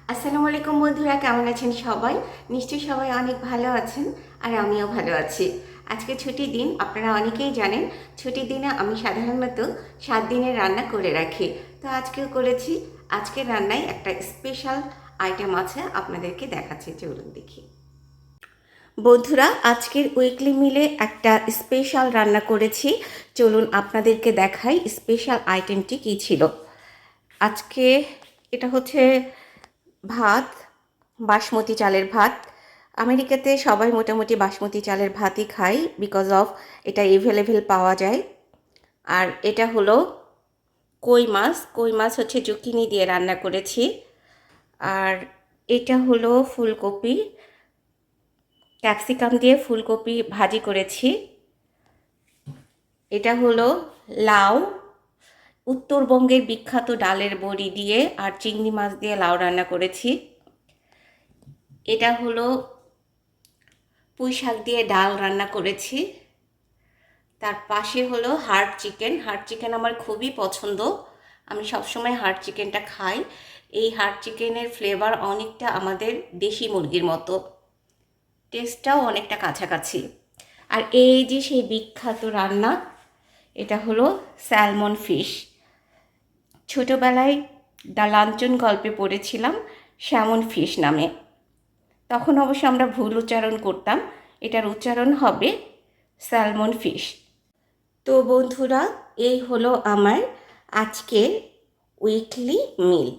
আসসালামু আলাইকুম বন্ধুরা, কেমন আছেন সবাই? নিশ্চয়ই সবাই অনেক ভালো আছেন আর আমিও ভালো আছি। আজকে ছুটির দিন, আপনারা অনেকেই জানেন ছুটির দিনে আমি সাধারণত 7 দিনের রান্না করে রাখি। তো আজকেও করেছি। আজকের রান্নায় একটা স্পেশাল আইটেম আছে, আপনাদেরকে দেখাচ্ছি, চলুন দেখি। বন্ধুরা, আজকের উইকলি মিলে একটা স্পেশাল রান্না করেছি, চলুন আপনাদেরকে দেখাই স্পেশাল আইটেমটি কী ছিল। আজকে এটা হচ্ছে ভাত, বাসমতি চালের ভাত। আমেরিকাতে সবাই মোটামুটি বাসমতি চালের ভাতই খায়, বিকজ অফ এটা এভেলেবেল পাওয়া যায়। আর এটা হলো কই মাছ হচ্ছে জুকিনি দিয়ে রান্না করেছি। আর এটা হলো ফুলকপি, ক্যাপসিকাম দিয়ে ফুলকপি ভাজি করেছি। এটা হলো লাউ, উত্তরবঙ্গের বিখ্যাত ডালের বড়ি দিয়ে আর চিংড়ি মাছ দিয়ে লাউ রান্না করেছি। এটা হলো পুঁই শাক দিয়ে ডাল রান্না করেছি। তার পাশে হলো হার্ড চিকেন। হার্ড চিকেন আমার খুবই পছন্দ, আমি সবসময় হার্ড চিকেনটা খাই। এই হার্ড চিকেনের ফ্লেভার অনেকটা আমাদের দেশি মুরগির মতো, টেস্টটাও অনেকটা কাছাকাছি। আর এই যে সেই বিখ্যাত রান্না, এটা হলো স্যালমন ফিশ। ছোটোবেলায় দ্য লাঞ্চন গল্পে পড়েছিলাম স্যামন ফিশ নামে, তখন অবশ্য আমরা ভুল উচ্চারণ করতাম, এটার উচ্চারণ হবে স্যালমন ফিশ। তো বন্ধুরা, এই হলো আমার আজকের উইকলি মিল।